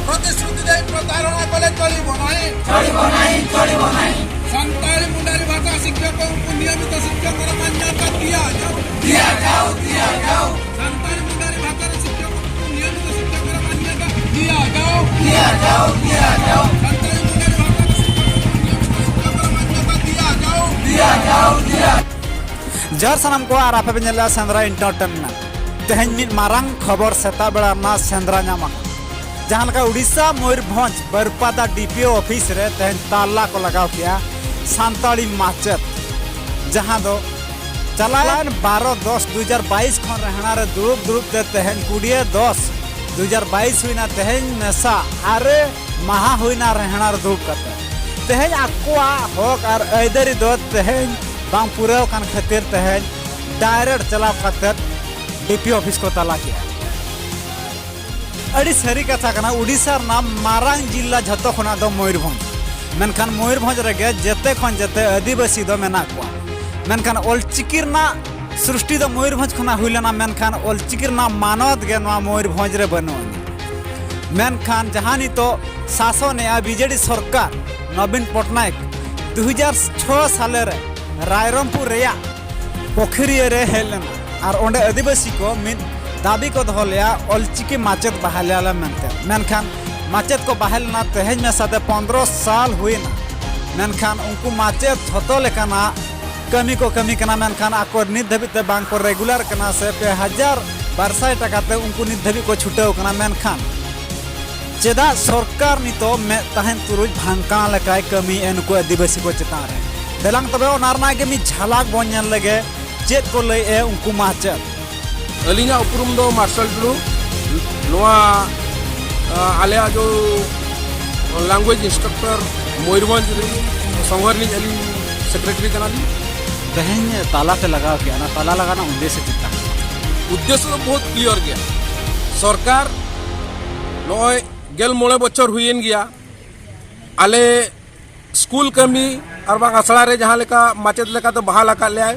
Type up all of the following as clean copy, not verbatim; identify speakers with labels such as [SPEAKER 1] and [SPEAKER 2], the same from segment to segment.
[SPEAKER 1] प्रतिश्रुति दे प्रतारणा कले चलिब नाही संताली मुंडारी भाषा शिक्षकों को नियमित शिक्षक मान्यता दिया जाओ संताली मुंडारी भाषा शिक्षकों को नियमित शिक्षक मान्यता दिया जाओ संताली मुंडारी भाषा
[SPEAKER 2] जर सनम को आर आपे बेनेला सेंद्रा एंटरटेनमेंट तेहन मिट मारंग खबर सेता बेला ना सेंद्रा नामा जहां लगा उड़ीसा मयूरभंज बरपादा डीपीओ ऑफिस रे तेहन ताला को लगाव किया सांताली माचत जहां दो चलान 12/10/2022 खन रहना रे दुरुब ते तेहन 20/10/2022 हुईना तेहन मेसा आरे महा हुईना रहना रे दुरुब कते तेहन आकुआ हक आर ऐदरी दो तेहन बांग पुराव कान खातिर तेहन डायरेक्ट चलाव खातिर डीपी ऑफिस को ताला किया अड़ी सारी कथा कना उड़ीसा नाम मारांग जिला झतो खना दो मयूरभंज मेनखान मयूरभंज रेगे जेते खन जेते आदिवासी दो मेना को मेनखान ओलचिकिर ना सृष्टि दो मयूरभंज खना हुइलना मेनखान ओलचिकिर ना मानवत गे नवा मयूरभंज रे बनो मेनखान जहानी तो शासन या बीजेडी सरकार नवीन पटनायक 2006 साल रे रायरंगपुर रेया पोखरिया रे हेलना और ओंडे आदिवासी को मिद दाबी को दहलिया ओलचिकी माचेत बहालिया मेनते मेनखान माचेत को बहालना तेहज में साथे 15 साल हुईना मेनखान उनको माचेत झतो लेकाना कमी को कमी कना मेनखान आको नित धबिते बांग को रेगुलर कना से पे 1200 टका ते उनको नित धबि को छुटेव कना मेनखान चेदा सरकार नितो में तहन तुरुज भांका लेकाय कमी एनको आदिवासी को चेतान रे देलांग तबे ओनारना के मी झलक बोन नेल लगे चेत को लई ए उनको माचेत
[SPEAKER 3] अलिंगा उपरुम दो मार्शल टू नोआ आलिया जो लैंग्वेज इंस्ट्रक्टर मयूरभंज संघरनी अली सेक्रेटरी कना दी
[SPEAKER 2] बहन ताला पे लगा गया ना ताला लगाना उद्देश्य चिंता
[SPEAKER 3] उद्देश्य तो बहुत क्लियर गया सरकार नॉय गेल मोड़े बच्चर हुईन गया आले स्कूल कमी और बांग आसड़ा रे जहाँ लेका माचेत लेका तो बहाल आका ले आए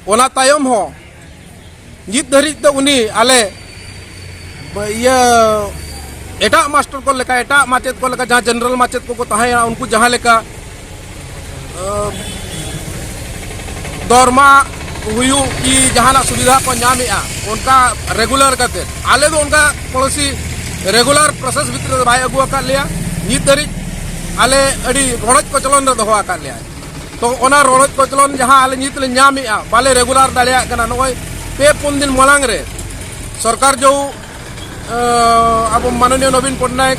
[SPEAKER 3] ओना तायम हो जित धरी तो उनी आले ये एटा मास्टर को लेका एटा माचेत को लेका जहाँ जनरल माचेत को तहां उनको जहाँ लेका दौरमा हुयू की जहाँ सुविधा को नामेआ उनका रेगुलर करते आले तो उनका पॉलिसी रेगुलर प्रोसेस भीतर बाय अगुआ का लिया नित धरी आले अड़ी रोड़ज को चलन दो आका लिया तो ओना रोड़ज को चलन जहाँ आले नित ले नामेआ बाले रेगुलर दाड़िया कना नोय पे 4 दिन मलांग रे सरकार जो अब माननीय नवीन पटनायक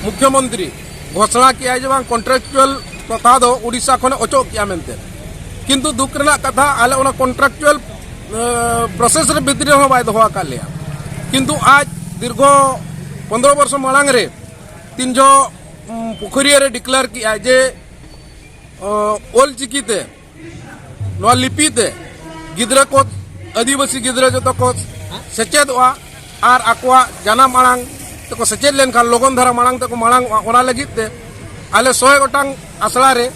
[SPEAKER 3] मुख्यमंत्री घोषणा किया जे कॉन्ट्रैक्चुअल प्रथा दो उड़ीसा खने अचो किया मेनते किंतु दुख रना कथा आले ओना कॉन्ट्रैक्चुअल प्रोसेस रे भीतर हो बाय दो आका लिया किंतु आज दीर्घ 15 वर्ष मलांग रे तीनजो पोखरिया रे डिक्लेयर किया जे ओल चिकीते नवा लिपिते गिद्रा को आदिवासी गिद्रा जो को सेचेदवा और आकुआ जाना मांग तो सेचेद लेन खान लोगन धारा मांग तक मांग ओना लगिते आले 100 गोटांग आसड़ा रे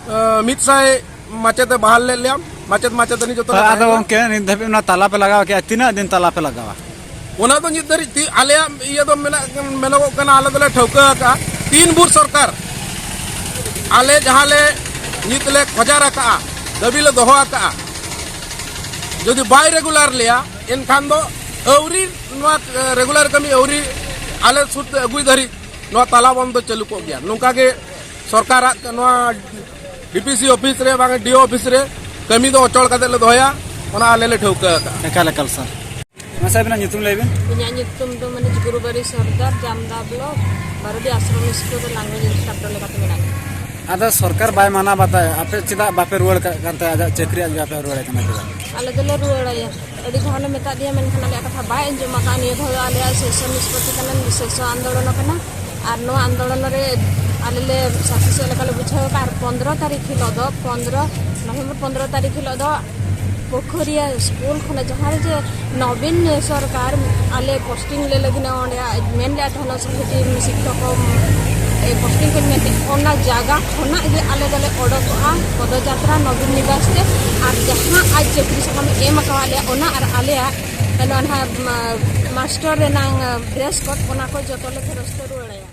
[SPEAKER 3] 100 माचेते बहाल ले लिया माचेत नहीं जो तो
[SPEAKER 2] आदो के नित धबि ना ताला पे लगावा के तीना दिन ताला पे लगावा
[SPEAKER 3] ओना तो नित धरी ती आले ये तो मेना को कना आले दले ठौका का 3 बुर सरकार आले जहाँ ले नित ले खोजा रखा दबी ले दोहो का जो बाय रेगुलर लिया इनखान दो अवरी रेगुलर कमी अवरी आले सुत अगुई धरी नो ताला बंद चालू को गया नौका के सरकार डीपीसी ऑफिस रे बांगे डीओ ऑफिस रे कमी दो अचल काते ले दोया ओना आले ले ठौका
[SPEAKER 2] एकाल सर मसा बिना नितुम Leben
[SPEAKER 4] पुnya nyutum do mane Gurubari Sardar Jamda Block Barodi Ashram School language instructor lekate menang
[SPEAKER 2] आदा सरकार बाय माना बताए आपे चिदा बापे रुआड़ करते आदा चक्री आज बापे रुआड़ करना चिदा
[SPEAKER 4] आले दले रुआड़ा या अडी घाले मेता दिया मेन खाना ले कथा बाय अंजो मकान ये भय आले सेशन निष्पत्ति कलन विशेष आंदोलन कना आर नो आंदोलन रे आले ले शासक से लेकले बुझाव कार 15 तारीख हिलो दो 15 नवंबर 15 तारीख हिलो दो पोखरिया स्कूल खने जहाँ जे नवीन सरकार आले पोस्टिंग ले लगिना मेन ले अठन समिति शिक्षक पोस्टिंग के मेते ओना जगह खना जे आले दले ओडोआ पदयात्रा नवीन निवास ते और जहाँ आज चक्री सकम एम कवाले ओना और आले मास्टर रेनांग ड्रेस कोड ओना को जतो ले फेरस्ते रुवाड़ाया।